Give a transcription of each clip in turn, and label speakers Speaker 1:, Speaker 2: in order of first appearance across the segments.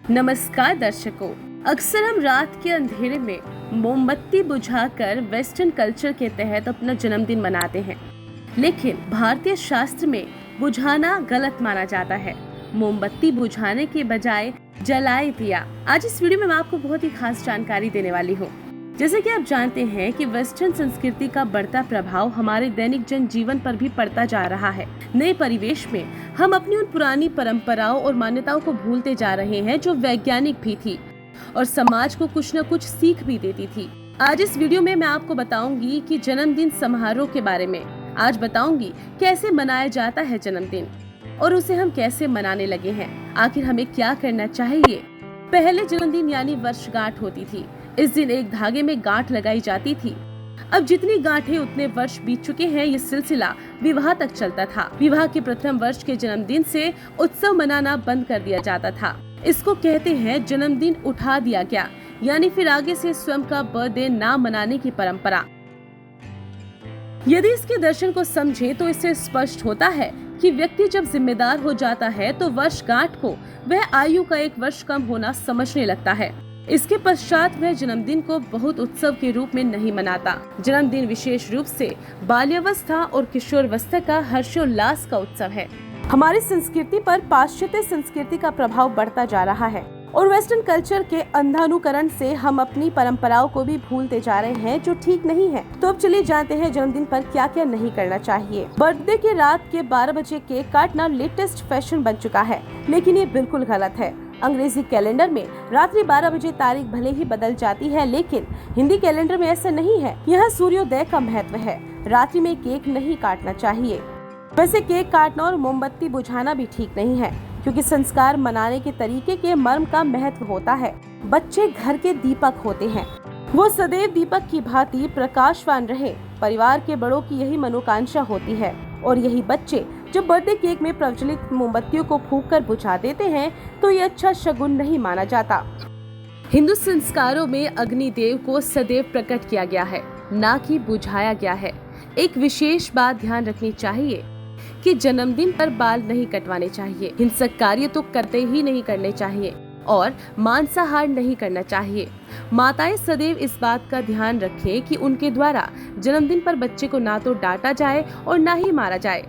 Speaker 1: नमस्कार दर्शकों, अक्सर हम रात के अंधेरे में मोमबत्ती बुझाकर वेस्टर्न कल्चर के तहत अपना जन्मदिन मनाते हैं, लेकिन भारतीय शास्त्र में बुझाना गलत माना जाता है। मोमबत्ती बुझाने के बजाय जलाए दिया। आज इस वीडियो में मैं आपको बहुत ही खास जानकारी देने वाली हूँ। जैसे कि आप जानते हैं कि वेस्टर्न संस्कृति का बढ़ता प्रभाव हमारे दैनिक जनजीवन पर भी पड़ता जा रहा है। नए परिवेश में हम अपनी उन पुरानी परंपराओं और मान्यताओं को भूलते जा रहे हैं जो वैज्ञानिक भी थी और समाज को कुछ न कुछ सीख भी देती थी। आज इस वीडियो में मैं आपको बताऊंगी कि जन्मदिन समारोह के बारे में। आज बताऊंगी कैसे मनाया जाता है जन्मदिन और उसे हम कैसे मनाने लगे हैं। आखिर हमें क्या करना चाहिए। पहले जन्मदिन यानी वर्षगांठ होती थी। इस दिन एक धागे में गांठ लगाई जाती थी। अब जितनी गांठें उतने वर्ष बीत चुके हैं। ये सिलसिला विवाह तक चलता था। विवाह के प्रथम वर्ष के जन्मदिन से उत्सव मनाना बंद कर दिया जाता था। इसको कहते हैं जन्मदिन उठा दिया गया, यानी फिर आगे से स्वयं का बर्थडे ना मनाने की परंपरा। यदि इसके दर्शन को समझे तो इससे स्पष्ट होता है कि व्यक्ति जब जिम्मेदार हो जाता है तो वर्षगांठ को वह आयु का एक वर्ष कम होना समझने लगता है। इसके पश्चात वह जन्मदिन को बहुत उत्सव के रूप में नहीं मनाता। जन्मदिन विशेष रूप से बाल्यावस्था और किशोरावस्था का हर्षोल्लास का उत्सव है। हमारी संस्कृति पर पाश्चात्य संस्कृति का प्रभाव बढ़ता जा रहा है और वेस्टर्न कल्चर के अंधानुकरण से हम अपनी परंपराओं को भी भूलते जा रहे हैं, जो ठीक नहीं है। तो अब चलिए जानते हैं जन्मदिन पर क्या क्या नहीं करना चाहिए। बर्थडे के रात के 12 बजे केक काटना लेटेस्ट फैशन बन चुका है, लेकिन ये बिल्कुल गलत है। अंग्रेजी कैलेंडर में रात्रि 12 बजे तारीख भले ही बदल जाती है, लेकिन हिंदी कैलेंडर में ऐसा नहीं है। यहाँ सूर्योदय का महत्व है। रात्रि में केक नहीं काटना चाहिए। वैसे केक काटना और मोमबत्ती बुझाना भी ठीक नहीं है, क्योंकि संस्कार मनाने के तरीके के मर्म का महत्व होता है। बच्चे घर के दीपक होते हैं, वो सदैव दीपक की भांति प्रकाशवान रहे। परिवार के बड़ों की यही मनोकांक्षा होती है और यही बच्चे जब बर्थडे केक में प्रज्वलित मोमबत्तियों को फूंक कर बुझा देते हैं तो ये अच्छा शगुन नहीं माना जाता। हिंदू संस्कारों में अग्निदेव को सदैव प्रकट किया गया है, ना कि बुझाया गया है। एक विशेष बात ध्यान रखनी चाहिए कि जन्मदिन पर बाल नहीं कटवाने चाहिए, हिंसक कार्य तो करते ही नहीं करने चाहिए और मांसाहार नहीं करना चाहिए। माताएं सदैव इस बात का ध्यान रखें कि उनके द्वारा जन्मदिन पर बच्चे को ना तो डांटा जाए और ना ही मारा जाए।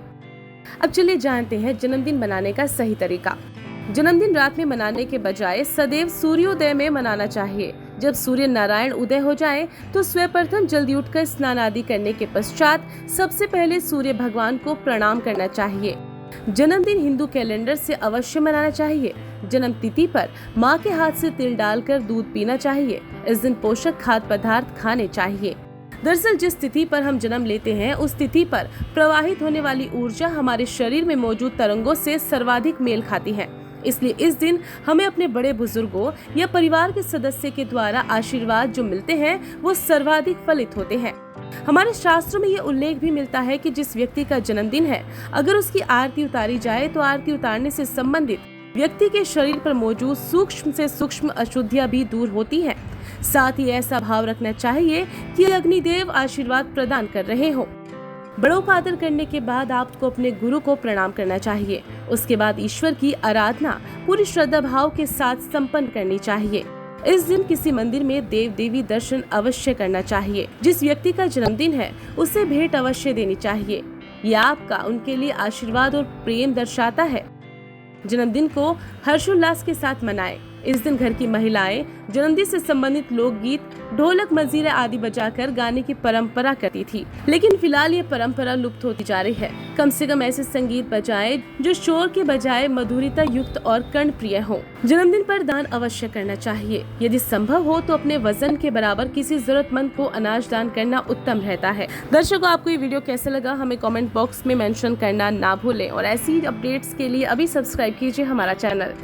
Speaker 1: अब चलिए जानते हैं जन्मदिन मनाने का सही तरीका। जन्मदिन रात में मनाने के बजाय सदैव सूर्योदय में मनाना चाहिए। जब सूर्य नारायण उदय हो जाए तो सर्वप्रथम जल्दी उठकर स्नान आदि करने के पश्चात सबसे पहले सूर्य भगवान को प्रणाम करना चाहिए। जन्मदिन हिंदू कैलेंडर से अवश्य मनाना चाहिए। जन्म तिथि पर माँ के हाथ से तिल डालकर दूध पीना चाहिए। इस दिन पोषक खाद्य पदार्थ खाने चाहिए। दरअसल जिस तिथि पर हम जन्म लेते हैं उस तिथि पर प्रवाहित होने वाली ऊर्जा हमारे शरीर में मौजूद तरंगों से सर्वाधिक मेल खाती है। इसलिए इस दिन हमें अपने बड़े बुजुर्गों या परिवार के सदस्य के द्वारा आशीर्वाद जो मिलते हैं वो सर्वाधिक फलित होते हैं। हमारे शास्त्रों में ये उल्लेख भी मिलता है कि जिस व्यक्ति का जन्मदिन है, अगर उसकी आरती उतारी जाए तो आरती उतारने से संबंधित व्यक्ति के शरीर पर मौजूद सूक्ष्म से सूक्ष्म अशुद्धियां भी दूर होती हैं। साथ ही ऐसा भाव रखना चाहिए कि अग्निदेव आशीर्वाद प्रदान कर रहे हो। बड़ों का आदर करने के बाद आपको अपने गुरु को प्रणाम करना चाहिए। उसके बाद ईश्वर की आराधना पूरी श्रद्धा भाव के साथ संपन्न करनी चाहिए। इस दिन किसी मंदिर में देव देवी दर्शन अवश्य करना चाहिए। जिस व्यक्ति का जन्मदिन है उसे भेंट अवश्य देनी चाहिए। यह आपका उनके लिए आशीर्वाद और प्रेम दर्शाता है। जन्मदिन को हर्षोल्लास के साथ मनाएं। इस दिन घर की महिलाएं जन्मदिन से संबंधित लोकगीत, ढोलक, मंजीरे आदि बजाकर गाने की परंपरा करती थी, लेकिन फिलहाल ये परंपरा लुप्त होती जा रही है। कम से कम ऐसे संगीत बजाएं जो शोर के बजाय मधुरता युक्त और कर्णप्रिय हो। जन्मदिन पर दान अवश्य करना चाहिए। यदि संभव हो तो अपने वजन के बराबर किसी जरूरतमंद को अनाज दान करना उत्तम रहता है। दर्शकों, आपको ये वीडियो कैसा लगा हमें कमेंट बॉक्स में मेंशन करना ना भूलें और ऐसी अपडेट्स के लिए अभी सब्सक्राइब कीजिए हमारा चैनल।